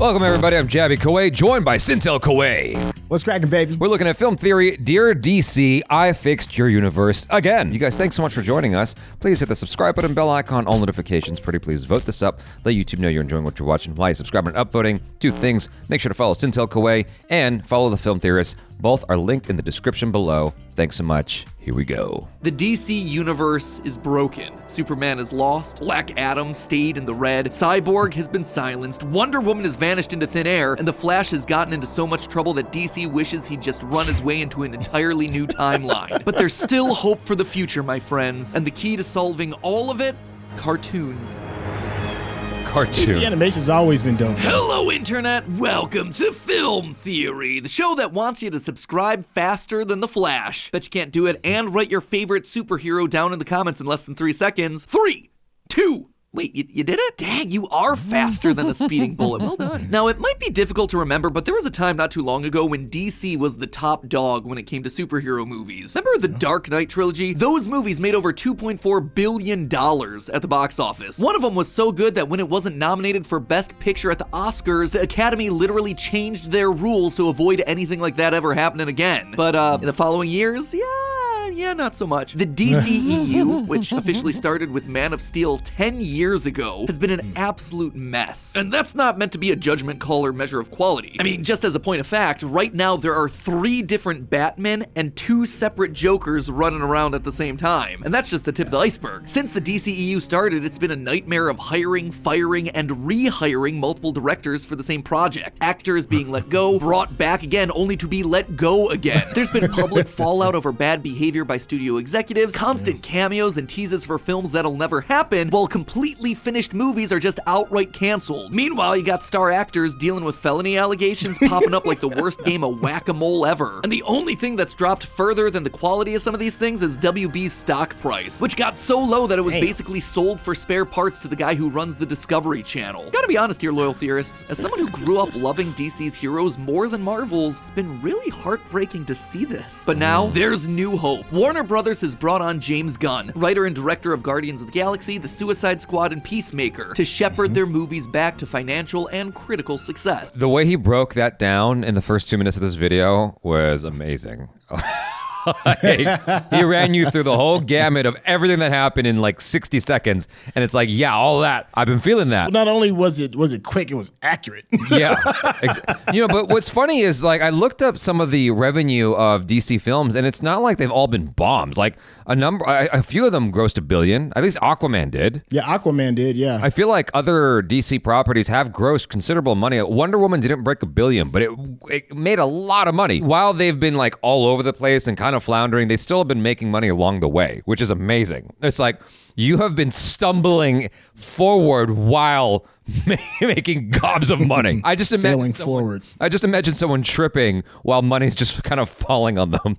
Welcome, everybody. I'm Jabby KOAY, joined by SYNTELL KOAY. What's cracking, baby? We're looking at film theory. Dear DC, I fixed your universe again. You guys, thanks so much for joining us. Please hit the subscribe button, bell icon, all notifications. Pretty please vote this up. Let YouTube know you're enjoying what you're watching. While you subscribe and upvoting, two things. Make sure to follow SYNTELL KOAY and follow the film theorists. Both are linked in the description below. Thanks so much. Here we go. The DC universe is broken. Superman is lost, Black Adam stayed in the red, Cyborg has been silenced, Wonder Woman has vanished into thin air, and the Flash has gotten into so much trouble that DC wishes he'd just run his way into an entirely new timeline. But there's still hope for the future, my friends, and the key to solving all of it? Cartoons. DC animation's always been dope. Hello, Internet. Welcome to Film Theory, the show that wants you to subscribe faster than the Flash. Bet you can't do it, and write your favorite superhero down in the comments in less than 3 seconds. 3, 2, wait, you did it? Dang, you are faster than a speeding bullet. Well done. Now, it might be difficult to remember, but there was a time not too long ago when DC was the top dog when it came to superhero movies. Remember the Dark Knight trilogy? Those movies made over $2.4 billion at the box office. One of them was so good that when it wasn't nominated for Best Picture at the Oscars, the Academy literally changed their rules to avoid anything like that ever happening again. But in the following years, yeah, not so much. The DCEU, which officially started with Man of Steel 10 years ago, has been an absolute mess. And that's not meant to be a judgment call or measure of quality. I mean, just as a point of fact, right now there are 3 different Batmen and 2 separate Jokers running around at the same time. And that's just the tip of the iceberg. Since the DCEU started, it's been a nightmare of hiring, firing, and rehiring multiple directors for the same project. Actors being let go, brought back again, only to be let go again. There's been public fallout over bad behavior by studio executives, constant cameos and teases for films that'll never happen, while completely finished movies are just outright canceled. Meanwhile, you got star actors dealing with felony allegations popping up like the worst game of whack-a-mole ever. And the only thing that's dropped further than the quality of some of these things is WB's stock price, which got so low that it was basically sold for spare parts to the guy who runs the Discovery Channel. Gotta be honest here, loyal theorists, as someone who grew up loving DC's heroes more than Marvel's, it's been really heartbreaking to see this. But now, there's new hope. Warner Brothers has brought on James Gunn, writer and director of Guardians of the Galaxy, The Suicide Squad, and Peacemaker, to shepherd their movies back to financial and critical success. The way he broke that down in the first 2 minutes of this video was amazing. He ran you through the whole gamut of everything that happened in like 60 seconds, and it's like, yeah, all that. I've been feeling that. Well, not only was it quick, it was accurate. Yeah, but what's funny is like I looked up some of the revenue of DC films, and it's not like they've all been bombs. Like a few of them grossed $1 billion. At least Aquaman did. Yeah, Aquaman did. Yeah. I feel like other DC properties have grossed considerable money. Wonder Woman didn't break $1 billion, but it made a lot of money. While they've been like all over the place and kind of floundering, they still have been making money along the way, which is amazing. It's like you have been stumbling forward while making gobs of money. I just imagine forward. I just imagine someone tripping while money's just kind of falling on them.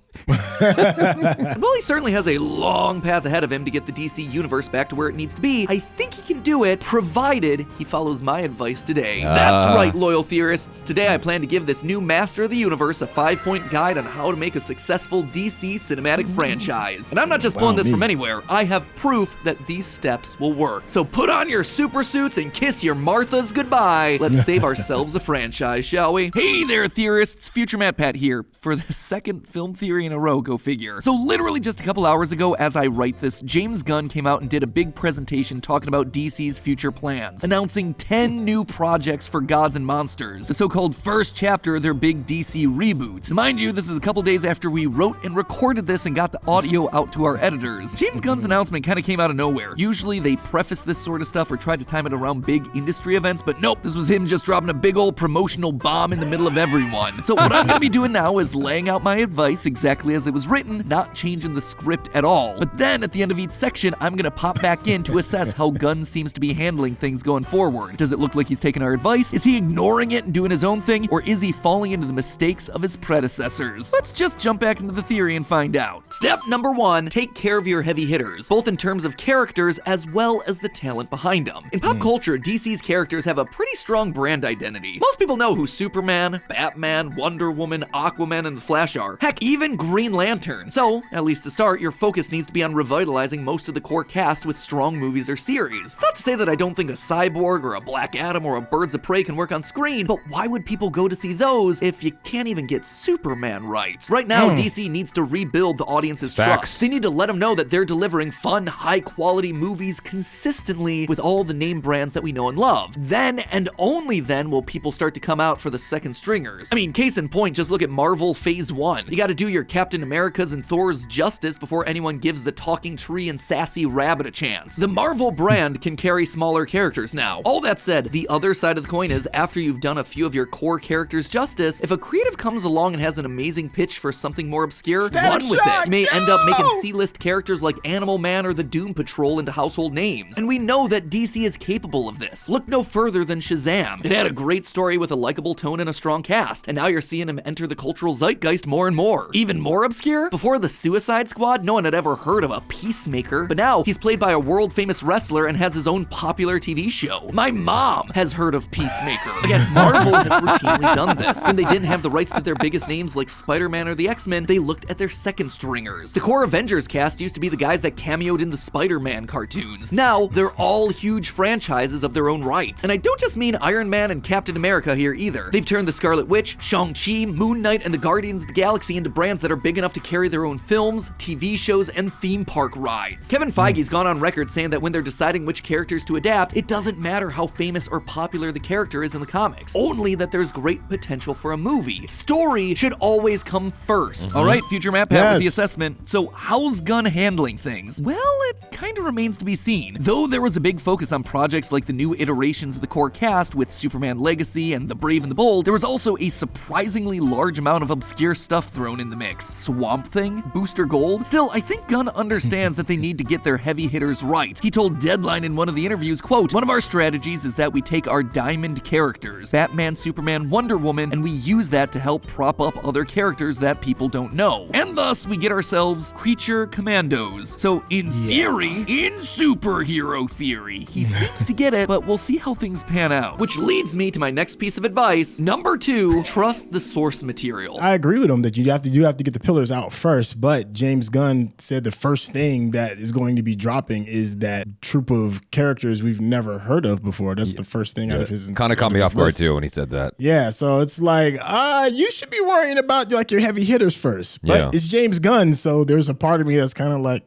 Well, he certainly has a long path ahead of him to get the DC universe back to where it needs to be. I think he can do it, provided he follows my advice today. That's right, loyal theorists. Today I plan to give this new master of the universe a 5-point guide on how to make a successful DC cinematic franchise. And I'm not just pulling this from anywhere. I have proof that these steps will work. So put on your super suits and kiss your Marthas goodbye. Let's save ourselves a franchise, shall we? Hey there, theorists. Future Matt Pat here for the second film theory in a row, go figure. So literally just a couple hours ago, as I write this, James Gunn came out and did a big presentation talking about DC's future plans, announcing 10 new projects for Gods and Monsters, the so-called first chapter of their big DC reboot. Mind you, this is a couple days after we wrote and recorded this and got the audio out to our editors. James Gunn's announcement kind of came out of nowhere. Usually they preface this sort of stuff or try to time it around big industry events, but nope, this was him just dropping a big old promotional bomb in the middle of everyone. So what I'm gonna be doing now is laying out my advice exactly as it was written, not changing the script at all. But then at the end of each section, I'm gonna pop back in to assess how Gunn seems to be handling things going forward. Does it look like he's taking our advice? Is he ignoring it and doing his own thing? Or is he falling into the mistakes of his predecessors? Let's just jump back into the theory and find out. Step number 1, take care of your heavy hitters, both in terms of characters as well as the talent behind them. In pop culture, DC's characters have a pretty strong brand identity. Most people know who Superman, Batman, Wonder Woman, Aquaman, and the Flash are. Heck, even Green Lantern. So, at least to start, your focus needs to be on revitalizing most of the core cast with strong movies or series. It's not to say that I don't think a Cyborg or a Black Adam or a Birds of Prey can work on screen, but why would people go to see those if you can't even get Superman right? Right now, DC needs to rebuild the audience's trust. They need to let them know that they're delivering fun, high-quality movies consistently with all the name brands that we know and love. Then, and only then, will people start to come out for the second stringers. I mean, case in point, just look at Marvel Phase 1. You gotta do your Captain Americas and Thor's justice before anyone gives the talking tree and sassy rabbit a chance. The Marvel brand can carry smaller characters now. All that said, the other side of the coin is, after you've done a few of your core characters justice, if a creative comes along and has an amazing pitch for something more obscure, run with it. You may end up making C-list characters like Animal Man or the Doom Patrol into household names. And we know that DC is capable of this. Look no further than Shazam. It had a great story with a likable tone and a strong cast, and now you're seeing him enter the cultural zeitgeist more and more. Even more obscure? Before the Suicide Squad, no one had ever heard of a Peacemaker, but now he's played by a world-famous wrestler and has his own popular TV show. My mom has heard of Peacemaker. Again, Marvel has routinely done this. When they didn't have the rights to their biggest names like Spider-Man or the X-Men, they looked at their second stringers. The core Avengers cast used to be the guys that cameoed in the Spider-Man cartoons. Now, they're all huge franchises of their own right. And I don't just mean Iron Man and Captain America here either. They've turned the Scarlet Witch, Shang-Chi, Moon Knight, and the Guardians of the Galaxy into brands that are big enough to carry their own films, TV shows, and theme park rides. Kevin Feige's gone on record saying that when they're deciding which characters to adapt, it doesn't matter how famous or popular the character is in the comics, only that there's great potential for a movie. Story should always come first. All right, Future Map Pat with the assessment. So how's Gunn handling things? Well, it kind of remains to be seen. Though there was a big focus on projects like the new iterations of the core cast with Superman Legacy and The Brave and the Bold, there was also a surprisingly large amount of obscure stuff thrown in the mix. Swamp Thing, Booster Gold. Still, I think Gunn understands that they need to get their heavy hitters right. He told Deadline in one of the interviews, quote, "One of our strategies is that we take our diamond characters, Batman, Superman, Wonder Woman, and we use that to help prop up other characters that people don't know. And thus, we get ourselves creature commandos." So in theory, in superhero theory, he seems to get it, but we'll see how things pan out. Which leads me to my next piece of advice. Number 2, trust the source material. I agree with him that you have to get the pillars out first, but James Gunn said the first thing that is going to be dropping is that troop of characters we've never heard of before. That's the first thing out of his. Kind of caught me off guard too when he said that. Yeah, so it's like, you should be worrying about like your heavy hitters first. But it's James Gunn, so there's a part of me that's kind of like,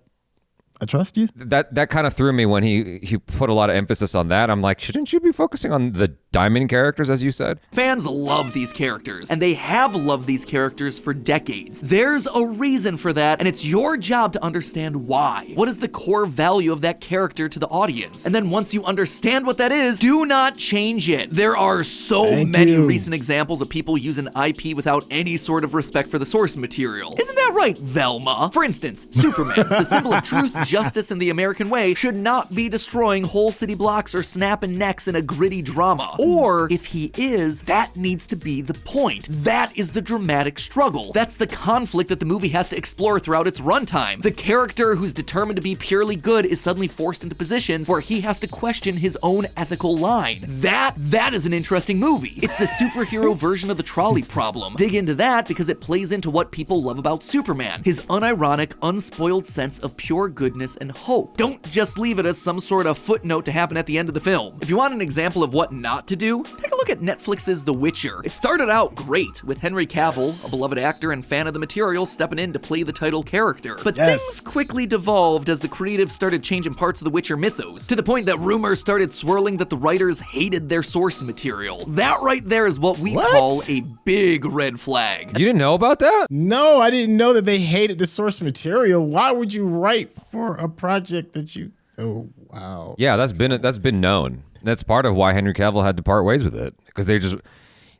I trust you. That kind of threw me when he put a lot of emphasis on that. I'm like, shouldn't you be focusing on the diamond characters, as you said? Fans love these characters, and they have loved these characters for decades. There's a reason for that, and it's your job to understand why. What is the core value of that character to the audience? And then once you understand what that is, do not change it. There are so many recent examples of people using IP without any sort of respect for the source material. Isn't that right, Velma? For instance, Superman, the symbol of truth, justice, and the American way, should not be destroying whole city blocks or snapping necks in a gritty drama. Or, if he is, that needs to be the point. That is the dramatic struggle. That's the conflict that the movie has to explore throughout its runtime. The character who's determined to be purely good is suddenly forced into positions where he has to question his own ethical line. That is an interesting movie. It's the superhero version of the trolley problem. Dig into that because it plays into what people love about Superman, his unironic, unspoiled sense of pure goodness and hope. Don't just leave it as some sort of footnote to happen at the end of the film. If you want an example of what not to do, take a look at Netflix's The Witcher. It started out great, with Henry Cavill, a beloved actor and fan of the material, stepping in to play the title character. But things quickly devolved as the creatives started changing parts of the Witcher mythos, to the point that rumors started swirling that the writers hated their source material. That right there is what we call a big red flag. You didn't know about that? No, I didn't know that they hated the source material. Why would you write for a project that you... Oh, wow. Yeah, that's been known. That's part of why Henry Cavill had to part ways with it, because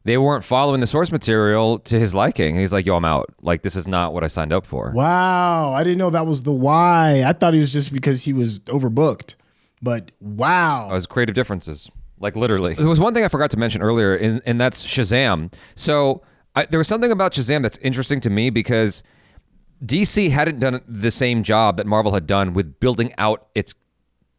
they weren't following the source material to his liking. And he's like, yo, I'm out. Like, this is not what I signed up for. Wow. I didn't know that was the why. I thought it was just because he was overbooked. But wow. It was creative differences. Like, literally. There was one thing I forgot to mention earlier, and that's Shazam. So there was something about Shazam that's interesting to me, because DC hadn't done the same job that Marvel had done with building out its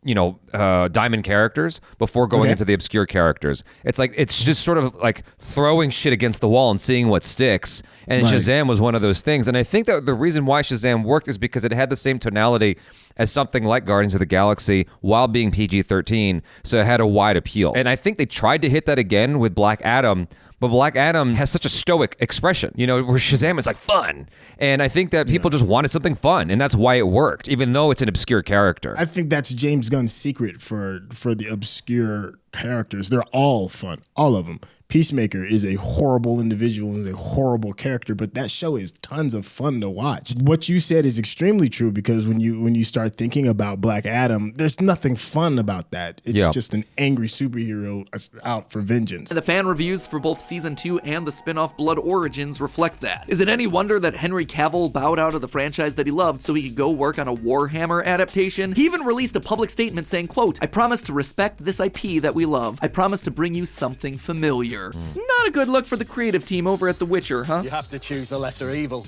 diamond characters before going into the obscure characters. It's like it's just sort of like throwing shit against the wall and seeing what sticks. And Shazam was one of those things. And I think that the reason why Shazam worked is because it had the same tonality as something like Guardians of the Galaxy while being PG-13, so it had a wide appeal. And I think they tried to hit that again with Black Adam, but Black Adam has such a stoic expression, where Shazam is like fun. And I think that people just wanted something fun, and that's why it worked, even though it's an obscure character. I think that's James Gunn's secret for the obscure characters. They're all fun, all of them. Peacemaker is a horrible individual and is a horrible character, but that show is tons of fun to watch. What you said is extremely true, because when you start thinking about Black Adam, there's nothing fun about that. It's just an angry superhero out for vengeance. And the fan reviews for both Season 2 and the spin-off Blood Origins reflect that. Is it any wonder that Henry Cavill bowed out of the franchise that he loved so he could go work on a Warhammer adaptation? He even released a public statement saying, quote, "I promise to respect this IP that we love. I promise to bring you something familiar." Not a good look for the creative team over at The Witcher, huh? You have to choose the lesser evil.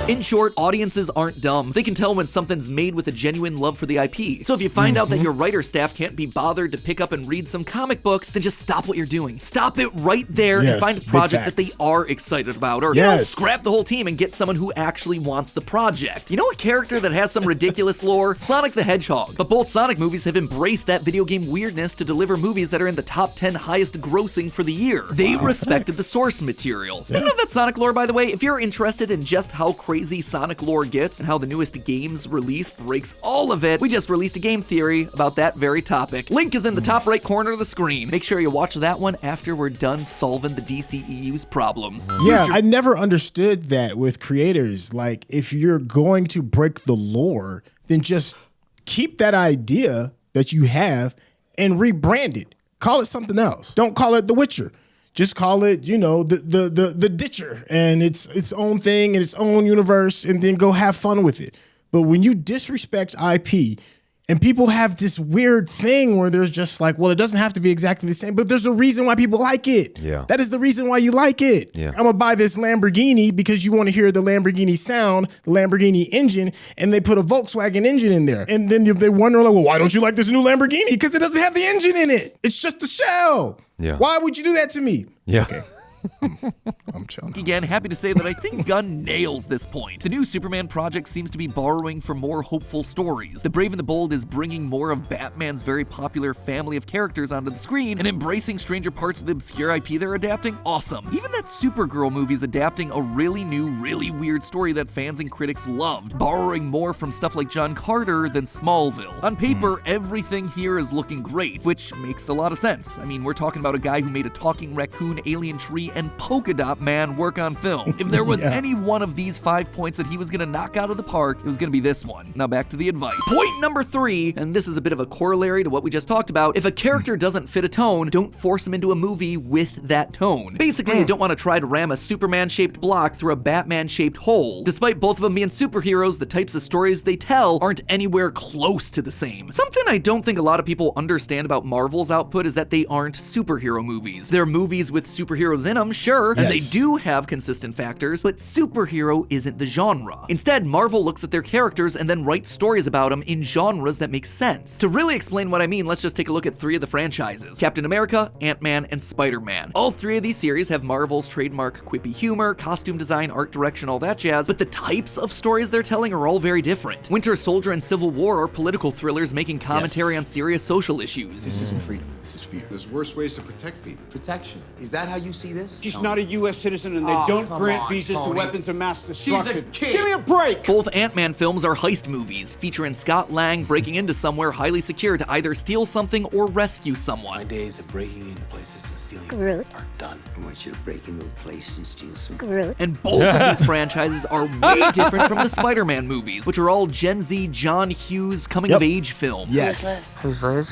In short, audiences aren't dumb. They can tell when something's made with a genuine love for the IP. So if you find out that your writer staff can't be bothered to pick up and read some comic books, then just stop what you're doing. Stop it right there and find a project that they are excited about. Or scrap the whole team and get someone who actually wants the project. You know a character that has some ridiculous lore? Sonic the Hedgehog. But both Sonic movies have embraced that video game weirdness to deliver movies that are in the top 10 highest grossing for the year. They respected the source material. Speaking of that Sonic lore, by the way, if you're interested in just how crazy Sonic lore gets and how the newest game's release breaks all of it, we just released a game theory about that very topic. Link is in the top right corner of the screen. Make sure you watch that one after we're done solving the DCEU's problems. Yeah, I never understood that with creators. Like, if you're going to break the lore, then just keep that idea that you have and rebrand it. Call it something else. Don't call it The Witcher. Just call it, the Ditcher, and its own thing and its own universe, and then go have fun with it. But when you disrespect IP, and people have this weird thing where there's just like, well, it doesn't have to be exactly the same, but there's a reason why people like it. Yeah. That is the reason why you like it. Yeah. I'm gonna buy this Lamborghini because you want to hear the Lamborghini sound, the Lamborghini engine, and they put a Volkswagen engine in there. And then they wonder, like, well, why don't you like this new Lamborghini? Because it doesn't have the engine in it. It's just a shell. Yeah. Why would you do that to me? Yeah. Okay. I'm chilling. Again, happy to say that I think Gunn nails this point. The new Superman project seems to be borrowing from more hopeful stories. The Brave and the Bold is bringing more of Batman's very popular family of characters onto the screen and embracing stranger parts of the obscure IP they're adapting. Awesome. Even that Supergirl movie's adapting a really new, really weird story that fans and critics loved, borrowing more from stuff like John Carter than Smallville. On paper, everything here is looking great, which makes a lot of sense. I mean, we're talking about a guy who made a talking raccoon, alien tree, and polka dot man work on film. If there was any one of these 5 points that he was gonna knock out of the park, it was gonna be this one. Now back to the advice. Point number 3, and this is a bit of a corollary to what we just talked about. If a character doesn't fit a tone, don't force him into a movie with that tone. Basically, you don't want to try to ram a Superman-shaped block through a Batman-shaped hole. Despite both of them being superheroes, the types of stories they tell aren't anywhere close to the same. Something I don't think a lot of people understand about Marvel's output is that they aren't superhero movies. They're movies with superheroes in them, sure, and they do have consistent factors, but superhero isn't the genre. Instead, Marvel looks at their characters and then writes stories about them in genres that make sense. To really explain what I mean, let's just take a look at 3 of the franchises: Captain America, Ant-Man, and Spider-Man. All 3 of these series have Marvel's trademark quippy humor, costume design, art direction, all that jazz, but the types of stories they're telling are all very different. Winter Soldier and Civil War are political thrillers making commentary on serious social issues. This isn't freedom, this is fear. There's worse ways to protect people. Protection. Is that how you see this? She's not a U.S. citizen, and they don't grant visas to weapons of mass destruction. She's a kid. Give me a break! Both Ant-Man films are heist movies, featuring Scott Lang breaking into somewhere highly secure to either steal something or rescue someone. My days of breaking into places and stealing Groot. are done. I want you to break into a place and steal some Groot. And both of these franchises are way different from the Spider-Man movies, which are all Gen Z John Hughes coming-of-age films. Yes. Who's Liz?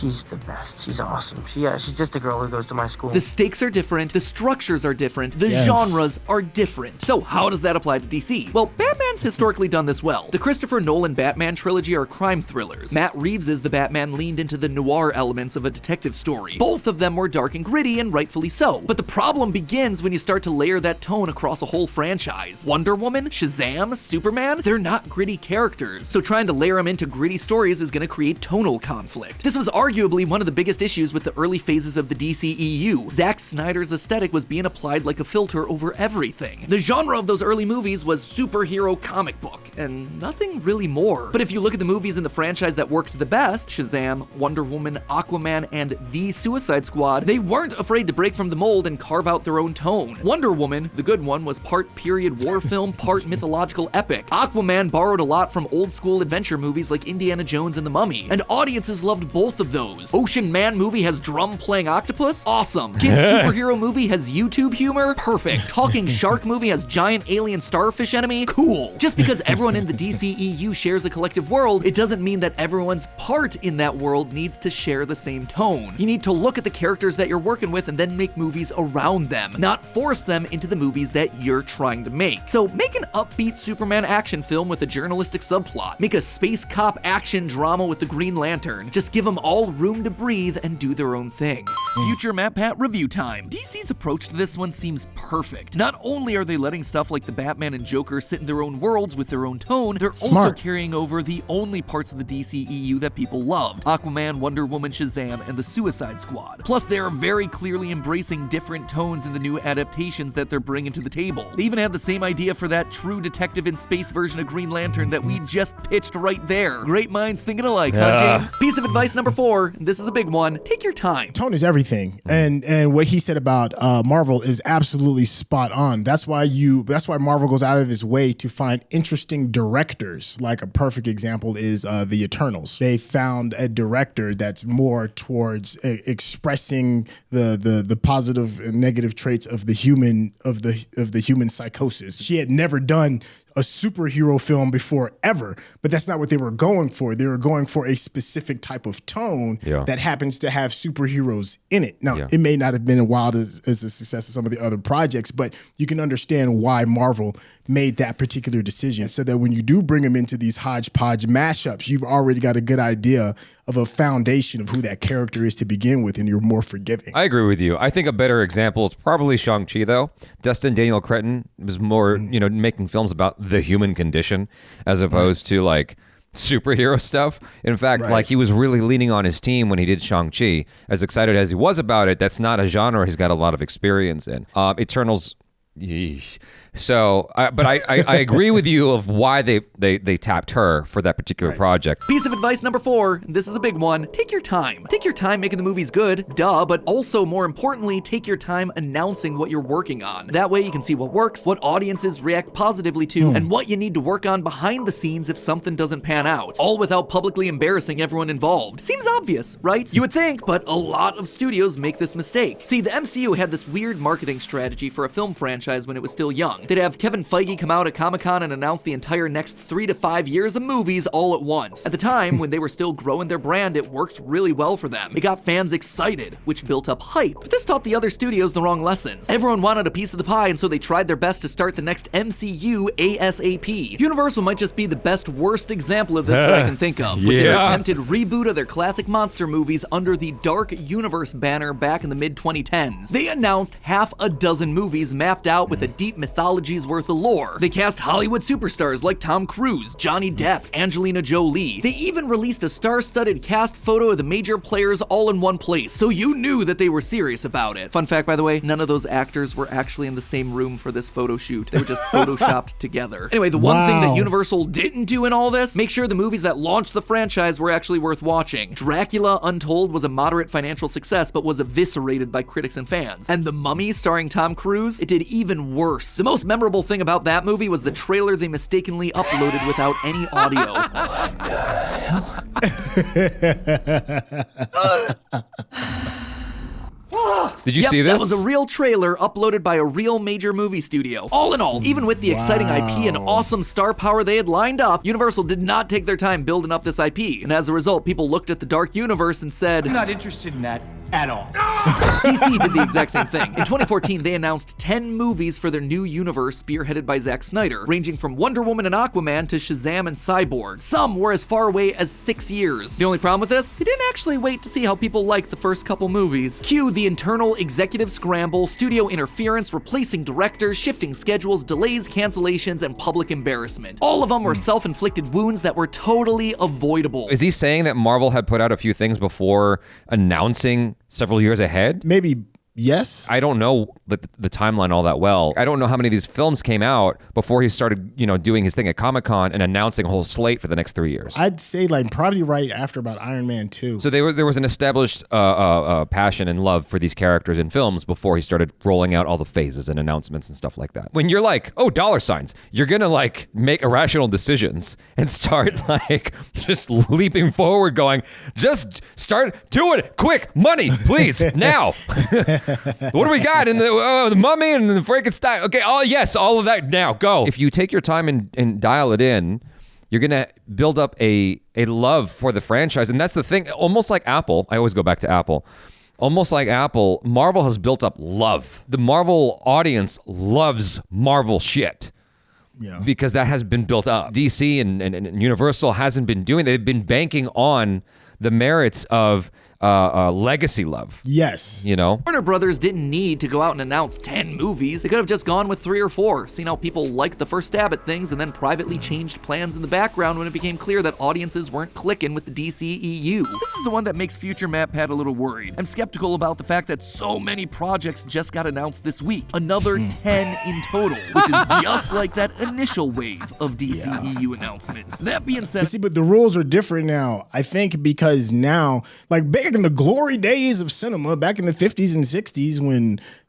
She's the best. She's awesome. She's just a girl who goes to my school. The stakes are different, the structures are different, the Yes. genres are different. So how does that apply to DC? Well, Batman's historically done this well. The Christopher Nolan Batman trilogy are crime thrillers. Matt Reeves' The Batman leaned into the noir elements of a detective story. Both of them were dark and gritty, and rightfully so. But the problem begins when you start to layer that tone across a whole franchise. Wonder Woman, Shazam, Superman, they're not gritty characters. So trying to layer them into gritty stories is going to create tonal conflict. This was arguably one of the biggest issues with the early phases of the DCEU. Zack Snyder's aesthetic was being applied like a filter over everything. The genre of those early movies was superhero comic book, and nothing really more. But if you look at the movies in the franchise that worked the best, Shazam, Wonder Woman, Aquaman, and The Suicide Squad, they weren't afraid to break from the mold and carve out their own tone. Wonder Woman, the good one, was part period war film, part mythological epic. Aquaman borrowed a lot from old school adventure movies like Indiana Jones and the Mummy, and audiences loved both of those. Ocean Man movie has drum playing octopus? Awesome. Kids superhero movie has YouTube humor? Perfect. Talking shark movie has giant alien starfish enemy? Cool. Just because everyone in the DCEU shares a collective world, it doesn't mean that everyone's part in that world needs to share the same tone. You need to look at the characters that you're working with and then make movies around them, not force them into the movies that you're trying to make. So make an upbeat Superman action film with a journalistic subplot. Make a space cop action drama with the Green Lantern. Just give them all room to breathe and do their own thing. Future Matt Pat review time. DC's approach to this one seems perfect. Not only are they letting stuff like the Batman and Joker sit in their own worlds with their own tone, they're also Smart. carrying over the only parts of the DCEU that people loved: Aquaman, Wonder Woman, Shazam, and the Suicide Squad. Plus, they are very clearly embracing different tones in the new adaptations that they're bringing to the table. They even had the same idea for that true detective in space version of Green Lantern that we just pitched right there. Great minds thinking alike, huh, James? Piece of advice number 4, and this is a big one: take your time. Tone is everything, and what he said about Marvel is absolutely spot on. That's why Marvel goes out of its way to find interesting directors. Like a perfect example is the Eternals. They found a director that's more towards expressing the positive and negative traits of the human psychosis. She had never done a superhero film before ever, but that's not what they were going for. They were going for a specific type of tone that happens to have superheroes in it. Now, it may not have been as wild as a success as some of the other projects, but you can understand why Marvel made that particular decision, so that when you do bring them into these hodgepodge mashups, you've already got a good idea of a foundation of who that character is to begin with, and you're more forgiving. I agree with you. I think a better example is probably Shang-Chi, though. Dustin Daniel Cretton was more, making films about the human condition as opposed to like superhero stuff. In fact, like he was really leaning on his team when he did Shang-Chi. As excited as he was about it, that's not a genre he's got a lot of experience in. Eternals. Yeesh. So, but I agree with you of why they tapped her for that particular project. Piece of advice number 4, this is a big one: take your time. Take your time making the movies good, duh, but also more importantly, take your time announcing what you're working on. That way you can see what works, what audiences react positively to, and what you need to work on behind the scenes if something doesn't pan out, all without publicly embarrassing everyone involved. Seems obvious, right? You would think, but a lot of studios make this mistake. See, the MCU had this weird marketing strategy for a film franchise when it was still young. They'd have Kevin Feige come out at Comic-Con and announce the entire next 3 to 5 years of movies all at once. At the time, when they were still growing their brand, it worked really well for them. It got fans excited, which built up hype. But this taught the other studios the wrong lessons. Everyone wanted a piece of the pie, and so they tried their best to start the next MCU ASAP. Universal might just be the worst example of this that I can think of, with their attempted reboot of their classic monster movies under the Dark Universe banner back in the mid-2010s. They announced half a dozen movies mapped out with a deep mythology's worth of lore. They cast Hollywood superstars like Tom Cruise, Johnny Depp, Angelina Jolie. They even released a star-studded cast photo of the major players all in one place, so you knew that they were serious about it. Fun fact, by the way, none of those actors were actually in the same room for this photo shoot. They were just photoshopped together. Anyway, the one thing that Universal didn't do in all this, make sure the movies that launched the franchise were actually worth watching. Dracula Untold was a moderate financial success, but was eviscerated by critics and fans. And The Mummy, starring Tom Cruise, it did even worse. The most memorable thing about that movie was the trailer they mistakenly uploaded without any audio. What the hell? Did you Yep, see this? That was a real trailer uploaded by a real major movie studio. All in all, even with the exciting IP and awesome star power they had lined up, Universal did not take their time building up this IP. And as a result, people looked at the Dark Universe and said, I'm not interested in that at all. DC did the exact same thing. In 2014, they announced 10 movies for their new universe spearheaded by Zack Snyder, ranging from Wonder Woman and Aquaman to Shazam and Cyborg. Some were as far away as 6 years. The only problem with this? They didn't actually wait to see how people liked the first couple movies. Cue the internal executive scramble, studio interference, replacing directors, shifting schedules, delays, cancellations, and public embarrassment. All of them were self-inflicted wounds that were totally avoidable. Is he saying that Marvel had put out a few things before announcing several years ahead? Maybe yes. I don't know the timeline all that well. I don't know how many of these films came out before he started, doing his thing at Comic-Con and announcing a whole slate for the next 3 years. I'd say like probably right after about Iron Man 2. So there was an established passion and love for these characters in films before he started rolling out all the phases and announcements and stuff like that. When you're like, oh, dollar signs, you're gonna like make irrational decisions and start like just leaping forward going, just start doing it, quick, money, please, now. What do we got in the Mummy and the Frankenstein? Okay, yes, all of that now, go. If you take your time and dial it in, you're gonna build up a love for the franchise. And that's the thing, almost like Apple, I always go back to Apple. Almost like Apple, Marvel has built up love. The Marvel audience loves Marvel shit. Yeah. Because that has been built up. DC and Universal hasn't been doing. They've been banking on the merits of legacy love. Yes. Warner Brothers didn't need to go out and announce 10 movies. They could have just gone with 3 or 4, seen how people liked the first stab at things, and then privately changed plans in the background when it became clear that audiences weren't clicking with the DCEU. This is the one that makes Future MatPat a little worried. I'm skeptical about the fact that so many projects just got announced this week. Another 10 in total, which is just like that initial wave of DCEU announcements. That being said, See, but the rules are different now. I think because now, like back in the glory days of cinema, back in the 50s and 60s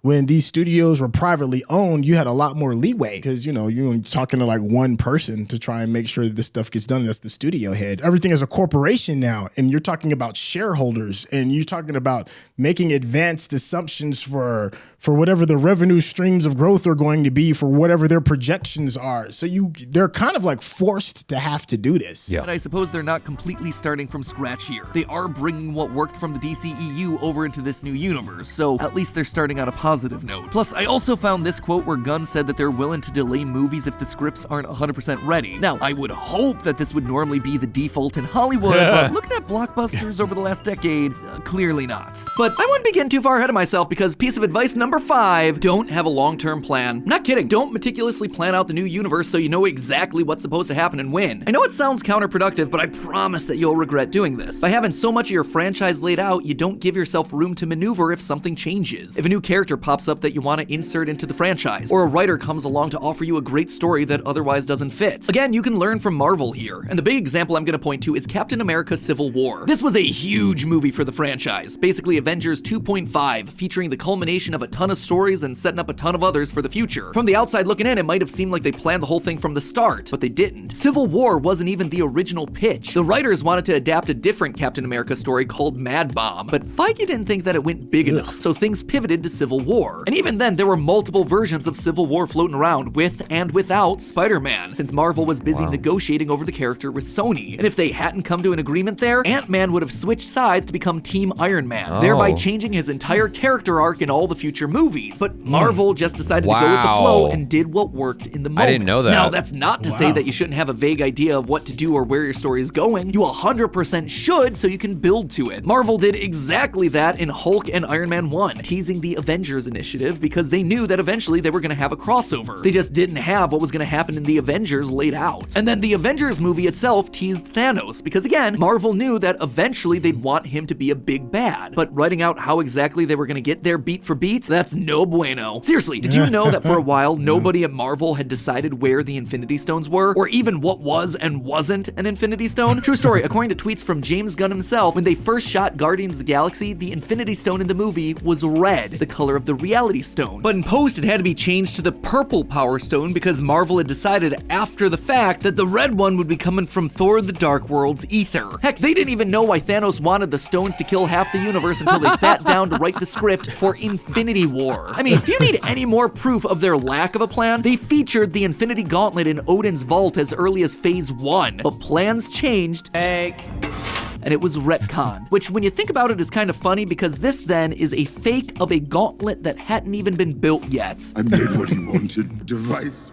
when these studios were privately owned, you had a lot more leeway because, you're talking to like one person to try and make sure that this stuff gets done. That's the studio head. Everything is a corporation now, and you're talking about shareholders, and you're talking about making advanced assumptions for whatever the revenue streams of growth are going to be for whatever their projections are. So they're kind of like forced to have to do this. Yeah. But I suppose they're not completely starting from scratch here. They are bringing what worked from the DCEU over into this new universe, so at least they're starting on a positive note. Plus, I also found this quote where Gunn said that they're willing to delay movies if the scripts aren't 100% ready. Now, I would hope that this would normally be the default in Hollywood, but looking at blockbusters over the last decade, clearly not. But I wouldn't be getting too far ahead of myself because piece of advice number 5, don't have a long-term plan. Not kidding, don't meticulously plan out the new universe so you know exactly what's supposed to happen and when. I know it sounds counterproductive, but I promise that you'll regret doing this. By having so much of your franchise laid out, you don't give yourself room to maneuver if something changes. If a new character pops up that you want to insert into the franchise, or a writer comes along to offer you a great story that otherwise doesn't fit. Again, you can learn from Marvel here, and the big example I'm going to point to is Captain America Civil War. This was a huge movie for the franchise, basically Avengers 2.5, featuring the culmination of a ton of stories and setting up a ton of others for the future. From the outside looking in, it might have seemed like they planned the whole thing from the start, but they didn't. Civil War wasn't even the original pitch. The writers wanted to adapt a different Captain America story called Mad Bomb, but Feige didn't think that it went big enough, so things pivoted to Civil War. And even then, there were multiple versions of Civil War floating around with and without Spider-Man, since Marvel was busy negotiating over the character with Sony. And if they hadn't come to an agreement there, Ant-Man would have switched sides to become Team Iron Man, thereby changing his entire character arc in all the future movies. But Marvel just decided to go with the flow and did what worked in the moment. I didn't know that. Now, that's not to say that you shouldn't have a vague idea of what to do or where your story is going. You 100% should, so you can build to it. Marvel did exactly that in Hulk and Iron Man 1, teasing the Avengers initiative because they knew that eventually they were going to have a crossover. They just didn't have what was going to happen in the Avengers laid out. And then the Avengers movie itself teased Thanos because, again, Marvel knew that eventually they'd want him to be a big bad. But writing out how exactly they were going to get there beat for beat, that's no bueno. Seriously, did you know that for a while nobody at Marvel had decided where the Infinity Stones were, or even what was and wasn't an Infinity Stone? True story, according to tweets from James Gunn himself, when they first shot Guardians of the Galaxy, the Infinity Stone in the movie was red, the color of of the Reality Stone. But in post, it had to be changed to the purple Power Stone because Marvel had decided after the fact that the red one would be coming from Thor the Dark World's ether. Heck, they didn't even know why Thanos wanted the stones to kill half the universe until they sat down to write the script for Infinity War. I mean, if you need any more proof of their lack of a plan, they featured the Infinity Gauntlet in Odin's vault as early as Phase 1. But plans changed. And it was retcon, which when you think about it is kind of funny because this then is a fake of a gauntlet that hadn't even been built yet. I made what he wanted, a device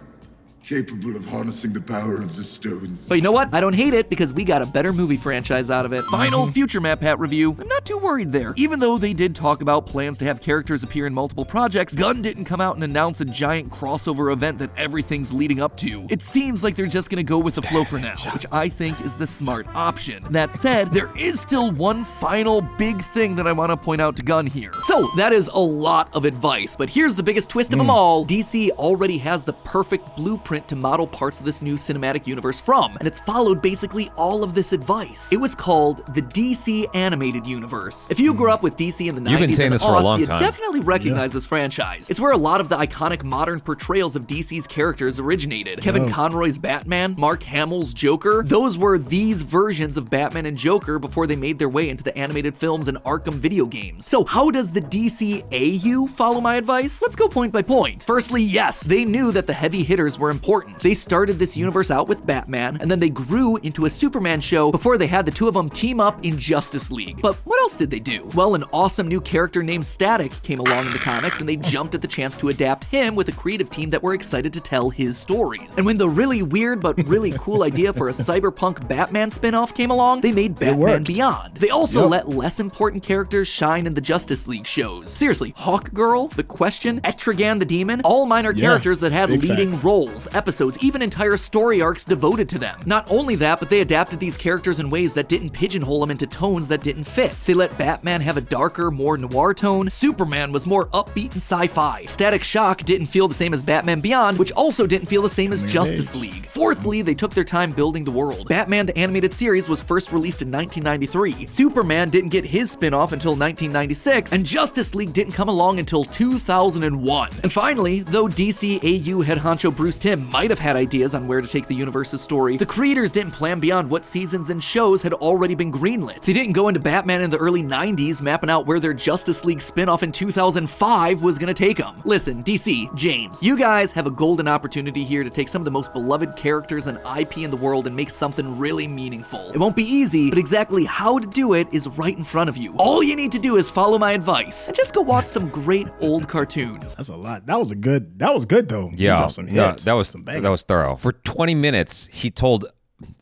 capable of harnessing the power of the stones. But you know what? I don't hate it because we got a better movie franchise out of it. Final Future Map Hat review. I'm not too worried there. Even though they did talk about plans to have characters appear in multiple projects, Gunn didn't come out and announce a giant crossover event that everything's leading up to. It seems like they're just gonna go with the flow for now, which I think is the smart option. That said, there is still one final big thing that I want to point out to Gunn here. So that is a lot of advice, but here's the biggest twist of them all. DC already has the perfect blueprint to model parts of this new cinematic universe from, and it's followed basically all of this advice. It was called the DC Animated Universe. If you grew up with DC in the 90s You've been saying and this for a long aughts, you time. definitely recognize this franchise. It's where a lot of the iconic modern portrayals of DC's characters originated. Kevin Conroy's Batman, Mark Hamill's Joker, those were these versions of Batman and Joker before they made their way into the animated films and Arkham video games. So how does the DCAU follow my advice? Let's go point by point. Firstly, yes, they knew that the heavy hitters were important. They started this universe out with Batman, and then they grew into a Superman show before they had the two of them team up in Justice League. But what else did they do? Well, an awesome new character named Static came along in the comics, and they jumped at the chance to adapt him with a creative team that were excited to tell his stories. And when the really weird but really cool idea for a cyberpunk Batman spin-off came along, they made Batman Beyond. They also let less important characters shine in the Justice League shows. Seriously, Hawkgirl, The Question, Etrigan the Demon, all minor characters that had leading roles, episodes, even entire story arcs devoted to them. Not only that, but they adapted these characters in ways that didn't pigeonhole them into tones that didn't fit. They let Batman have a darker, more noir tone. Superman was more upbeat and sci-fi. Static Shock didn't feel the same as Batman Beyond, which also didn't feel the same as Justice League. Fourthly, they took their time building the world. Batman the Animated Series was first released in 1993. Superman didn't get his spin-off until 1996, and Justice League didn't come along until 2001. And finally, though DCAU head honcho Bruce Timm might have had ideas on where to take the universe's story, the creators didn't plan beyond what seasons and shows had already been greenlit. They didn't go into Batman in the early 90s mapping out where their Justice League spin-off in 2005 was gonna take them. Listen, DC, James, you guys have a golden opportunity here to take some of the most beloved characters and IP in the world and make something really meaningful. It won't be easy, but exactly how to do it is right in front of you. All you need to do is follow my advice and just go watch some great old cartoons. That's a lot. That was good though. He Yeah, dropped some hits. that was thorough. For 20 minutes, he told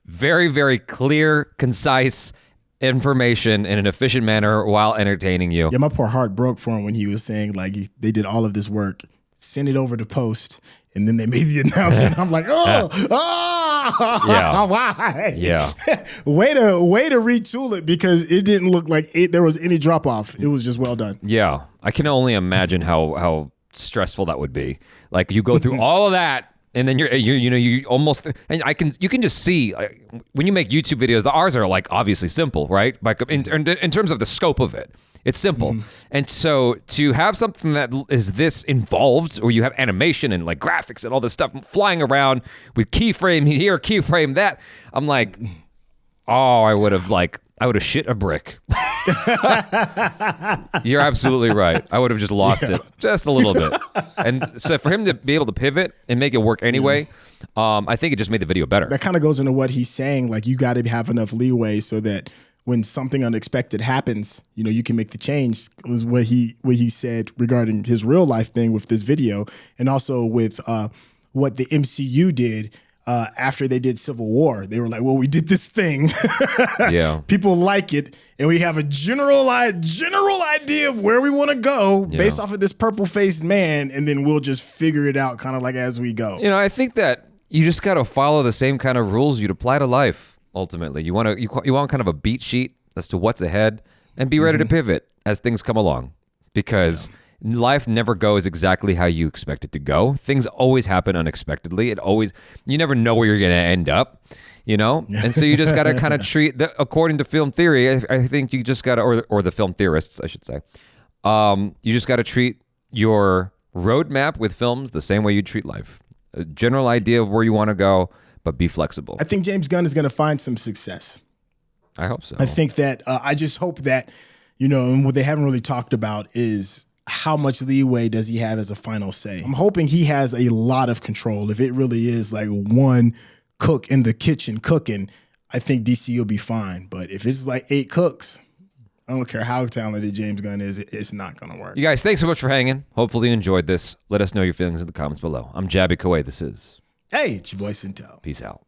very, very clear, concise information in an efficient manner while entertaining you. Yeah, my poor heart broke for him when he was saying like they did all of this work, send it over to Post, and then they made the announcement. I'm like, why? Yeah. way to retool it because it didn't look like there was any drop off. It was just well done. Yeah, I can only imagine how stressful that would be. Like you go through all of that. And then you almost, and you can just see when you make YouTube videos, ours are like obviously simple, right? Like in terms of the scope of it, it's simple. And so to have something that is this involved, or you have animation and like graphics and all this stuff flying around with keyframe here, keyframe that, I'm like, oh, I would have shit a brick. You're absolutely right. I would have just lost it just a little bit. And so for him to be able to pivot and make it work anyway, I think it just made the video better. That kind of goes into what he's saying. Like you got to have enough leeway so that when something unexpected happens, you can make the change. Was what he said regarding his real life thing with this video, and also with what the MCU did. After they did Civil War, they were like, well, we did this thing. Yeah. People like it. And we have a general idea of where we want to go based off of this purple-faced man. And then we'll just figure it out kind of like as we go. I think that you just got to follow the same kind of rules you'd apply to life. Ultimately, you want kind of a beat sheet as to what's ahead and be ready to pivot as things come along, because life never goes exactly how you expect it to go. Things always happen unexpectedly. You never know where you're going to end up, And so you just got to kind of treat, according to film theory, I think you just got to, or the film theorists, I should say, you just got to treat your roadmap with films the same way you treat life. A general idea of where you want to go, but be flexible. I think James Gunn is going to find some success. I hope so. I think that I just hope that, and what they haven't really talked about is how much leeway does he have as a final say. I'm hoping he has a lot of control. If it really is like one cook in the kitchen cooking, I think DC will be fine. But if it's like 8 cooks, I don't care how talented James Gunn is, it's not going to work. You guys, thanks so much for hanging. Hopefully you enjoyed this. Let us know your feelings in the comments below. I'm Jabby KOAY. This is... Hey, it's your boy SYNTELL. Peace out.